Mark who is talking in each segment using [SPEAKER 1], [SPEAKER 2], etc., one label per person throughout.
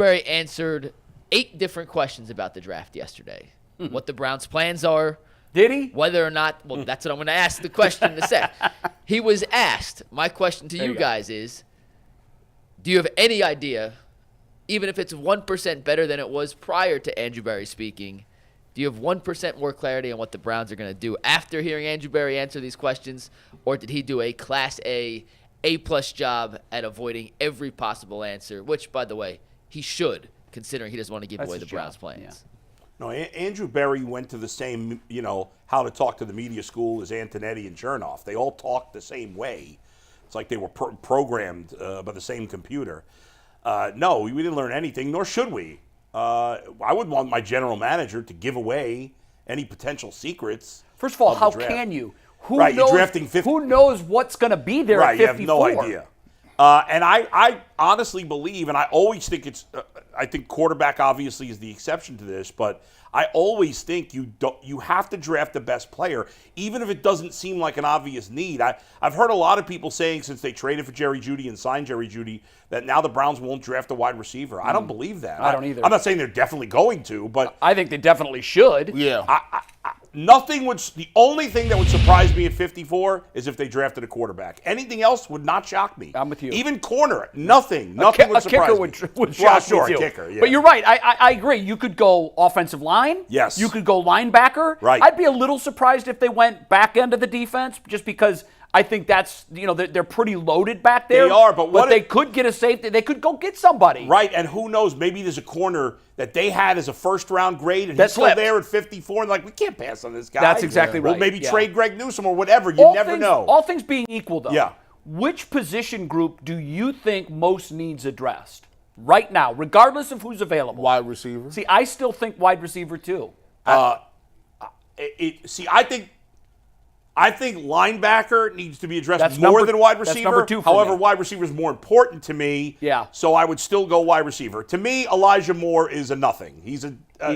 [SPEAKER 1] Berry answered 8 different questions about the draft yesterday. What the Browns' plans are.
[SPEAKER 2] Did he?
[SPEAKER 1] Whether or not, well, that's what I'm going to ask the question in a sec. He was asked, my question to you guys is, do you have any idea, even if it's 1% better than it was prior to Andrew Berry speaking, do you have 1% more clarity on what the Browns are going to do after hearing Andrew Berry answer these questions, or did he do a Class A-plus job at avoiding every possible answer, which, by the way, he should, considering he doesn't want to give away the Browns' plans.
[SPEAKER 3] Yeah. No, Andrew Berry went to the same, how to talk to the media school as Antonetti and Chernoff. They all talked the same way. It's like they were programmed by the same computer. No, we didn't learn anything, nor should we. I wouldn't want my general manager to give away any potential secrets.
[SPEAKER 2] First of all, how can you? Who
[SPEAKER 3] right,
[SPEAKER 2] knows,
[SPEAKER 3] you're drafting 50.
[SPEAKER 2] Who knows what's going to be there
[SPEAKER 3] right,
[SPEAKER 2] at 54?
[SPEAKER 3] You have no idea. And I honestly believe, and I always think I think quarterback obviously is the exception to this, but I always think you have to draft the best player, even if it doesn't seem like an obvious need. I've heard a lot of people saying since they traded for Jerry Jeudy and signed Jerry Jeudy that now the Browns won't draft a wide receiver. I don't believe that.
[SPEAKER 2] I don't either.
[SPEAKER 3] I'm not saying they're definitely going to, but
[SPEAKER 2] I think they definitely should.
[SPEAKER 4] Yeah.
[SPEAKER 3] The only thing that would surprise me at 54 is if they drafted a quarterback. Anything else would not shock me.
[SPEAKER 2] I'm with you.
[SPEAKER 3] Even corner, nothing would surprise me.
[SPEAKER 2] A kicker would shock me too.
[SPEAKER 3] A kicker, yeah.
[SPEAKER 2] But you're right. I agree. You could go offensive line.
[SPEAKER 3] Yes.
[SPEAKER 2] You could go linebacker.
[SPEAKER 3] Right.
[SPEAKER 2] I'd be a little surprised if they went back end of the defense, just because I think that's, they're pretty loaded back there.
[SPEAKER 3] They are, but
[SPEAKER 2] they could get a safety. They could go get somebody.
[SPEAKER 3] Right, and who knows, maybe there's a corner that they had as a first-round grade, and
[SPEAKER 2] That's
[SPEAKER 3] he's still there at 54, and we can't pass on this guy.
[SPEAKER 2] That's exactly right.
[SPEAKER 3] Well, maybe
[SPEAKER 2] yeah.
[SPEAKER 3] trade Greg Newsome or whatever. You never know.
[SPEAKER 2] All things being equal, though,
[SPEAKER 3] yeah.
[SPEAKER 2] Which position group do you think most needs addressed right now, regardless of who's available?
[SPEAKER 4] Wide receiver.
[SPEAKER 2] See, I still think wide receiver, too.
[SPEAKER 3] I think linebacker needs to be addressed
[SPEAKER 2] That's
[SPEAKER 3] more
[SPEAKER 2] number-
[SPEAKER 3] than wide
[SPEAKER 2] that's
[SPEAKER 3] receiver.
[SPEAKER 2] number 2 for
[SPEAKER 3] However,
[SPEAKER 2] me.
[SPEAKER 3] wide receiver is more important to me.
[SPEAKER 2] Yeah.
[SPEAKER 3] So I would still go wide receiver. To me, Elijah Moore is a nothing. He's a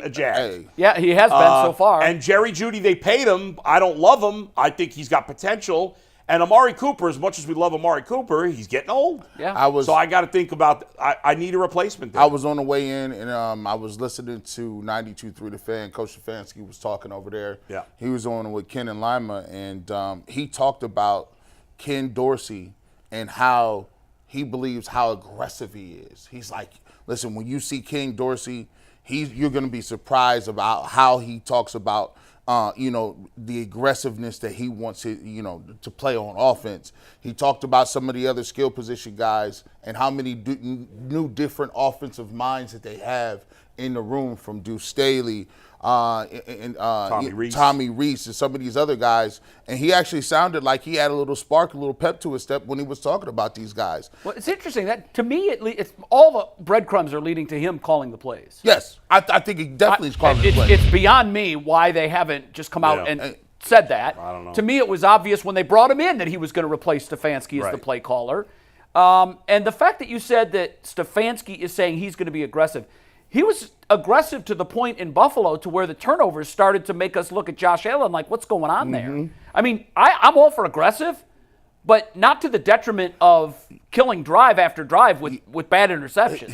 [SPEAKER 3] jag.
[SPEAKER 4] Hey.
[SPEAKER 2] Yeah, he has been so far.
[SPEAKER 3] And Jerry Jeudy, they paid him. I don't love him. I think he's got potential. And Amari Cooper, as much as we love Amari Cooper, he's getting old.
[SPEAKER 2] Yeah.
[SPEAKER 3] So I got to think about. I need a replacement there.
[SPEAKER 4] I was on the way in, and I was listening to 92.3 The Fan. Coach Stefanski was talking over there.
[SPEAKER 3] Yeah.
[SPEAKER 4] He was on with Ken and Lima, and he talked about Ken Dorsey and how he believes how aggressive he is. He's like, listen, when you see Ken Dorsey, you're going to be surprised about how he talks about the aggressiveness that he wants to play on offense. He talked about some of the other skill position guys and how many new different offensive minds that they have in the room, from Deuce Staley and Tommy Reese and some of these other guys. And he actually sounded like he had a little spark, a little pep to his step when he was talking about these guys.
[SPEAKER 2] Well, it's interesting that, to me, it's all the breadcrumbs are leading to him calling the plays.
[SPEAKER 4] Yes, I think he definitely is calling the plays.
[SPEAKER 2] It's beyond me why they haven't just come out and said that.
[SPEAKER 3] I don't know.
[SPEAKER 2] To me, it was obvious when they brought him in that he was going to replace Stefanski as the play caller. And the fact that you said that Stefanski is saying he's going to be aggressive, he was aggressive to the point in Buffalo to where the turnovers started to make us look at Josh Allen like, what's going on there? I mean, I'm all for aggressive, but not to the detriment of killing drive after drive with bad interceptions.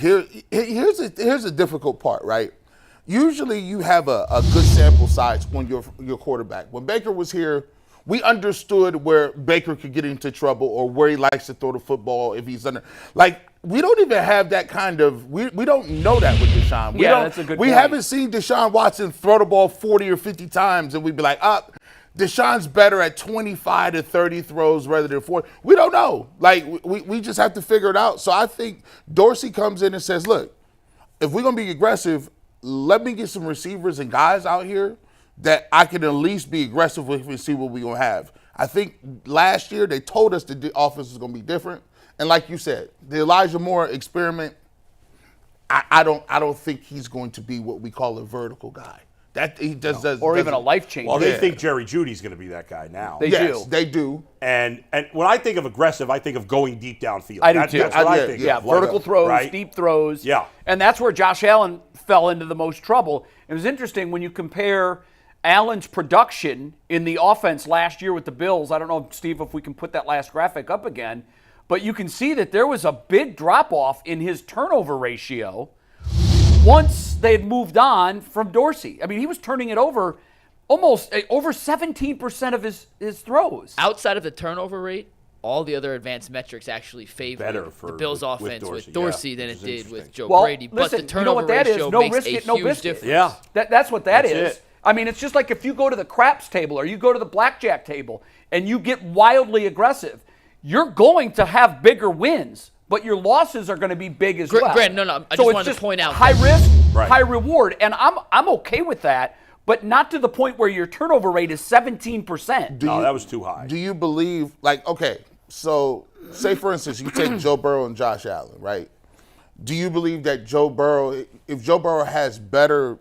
[SPEAKER 4] Here's a difficult part, right? Usually you have a good sample size on your quarterback. When Baker was here, we understood where Baker could get into trouble or where he likes to throw the football if he's under. We don't even have that kind of – we don't know that with Deshaun.
[SPEAKER 2] That's a good point.
[SPEAKER 4] We haven't seen Deshaun Watson throw the ball 40 or 50 times and we'd be like, Deshaun's better at 25 to 30 throws rather than 40. We don't know. We just have to figure it out. So I think Dorsey comes in and says, look, if we're going to be aggressive, let me get some receivers and guys out here that I can at least be aggressive with and see what we're going to have. I think last year they told us the offense was going to be different. And like you said, the Elijah Moore experiment, I don't think he's going to be what we call a vertical guy. That he does
[SPEAKER 2] or even a life changer.
[SPEAKER 3] Well, they think Jerry Judy's going to be that guy now.
[SPEAKER 4] They do.
[SPEAKER 3] And when I think of aggressive, I think of going deep downfield.
[SPEAKER 2] I do too.
[SPEAKER 3] That's what I think of.
[SPEAKER 2] Vertical throws,
[SPEAKER 3] right?
[SPEAKER 2] deep throws.
[SPEAKER 3] Yeah.
[SPEAKER 2] And that's where Josh Allen fell into the most trouble. It was interesting when you compare Allen's production in the offense last year with the Bills. I don't know, Steve, if we can put that last graphic up again, but you can see that there was a big drop-off in his turnover ratio once they had moved on from Dorsey. I mean, he was turning it over almost over 17% of his throws.
[SPEAKER 1] Outside of the turnover rate, all the other advanced metrics actually favor the Bills' offense with Dorsey than it did with Joe Brady. But
[SPEAKER 2] listen,
[SPEAKER 1] the turnover ratio
[SPEAKER 2] no
[SPEAKER 1] makes
[SPEAKER 2] risk
[SPEAKER 1] a
[SPEAKER 2] it, no
[SPEAKER 1] huge
[SPEAKER 2] biscuit.
[SPEAKER 1] difference.
[SPEAKER 3] Yeah.
[SPEAKER 2] That's what that
[SPEAKER 3] That's
[SPEAKER 2] is.
[SPEAKER 3] it.
[SPEAKER 2] I mean, it's just like if you go to the craps table or you go to the blackjack table and you get wildly aggressive, you're going to have bigger wins, but your losses are going to be big as well.
[SPEAKER 1] Grant, no, I just wanted to point out
[SPEAKER 2] high
[SPEAKER 1] that-
[SPEAKER 2] risk,
[SPEAKER 3] Right.
[SPEAKER 2] high reward, and I'm okay with that, but not to the point where your turnover rate is 17%.
[SPEAKER 3] No, that was too high.
[SPEAKER 4] Do you believe, like, okay, so say for instance, you take Joe Burrow and Josh Allen, right? Do you believe that if Joe Burrow has better,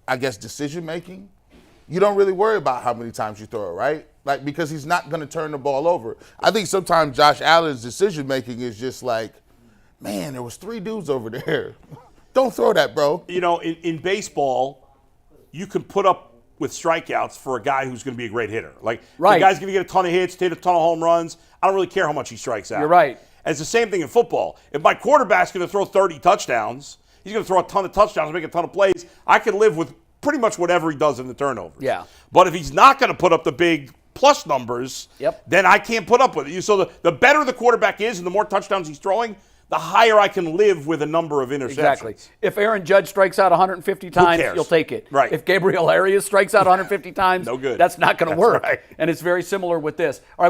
[SPEAKER 4] I guess, decision making, you don't really worry about how many times you throw it, right? Like, because he's not going to turn the ball over. I think sometimes Josh Allen's decision making is just like, man, there was 3 dudes over there. Don't throw that, bro.
[SPEAKER 3] You know, in baseball, you can put up with strikeouts for a guy who's going to be a great hitter. Like,
[SPEAKER 2] Right.
[SPEAKER 3] the guy's going to get a ton of hits, hit a ton of home runs. I don't really care how much he strikes out.
[SPEAKER 2] You're right.
[SPEAKER 3] And it's the same thing in football. If my quarterback's going to throw 30 touchdowns, he's going to throw a ton of touchdowns, make a ton of plays, I can live with pretty much whatever he does in the turnovers.
[SPEAKER 2] Yeah.
[SPEAKER 3] But if he's not going to put up the big plus numbers,
[SPEAKER 2] Yep.
[SPEAKER 3] then I can't put up with it. So the better the quarterback is and the more touchdowns he's throwing, the higher I can live with a number of interceptions.
[SPEAKER 2] Exactly. If Aaron Judge strikes out 150 times,
[SPEAKER 3] cares?
[SPEAKER 2] you'll take it.
[SPEAKER 3] Right.
[SPEAKER 2] If Gabriel Arias strikes out 150 times,
[SPEAKER 3] No good.
[SPEAKER 2] that's not going to
[SPEAKER 3] That's
[SPEAKER 2] work.
[SPEAKER 3] right.
[SPEAKER 2] And it's very similar with this. All right.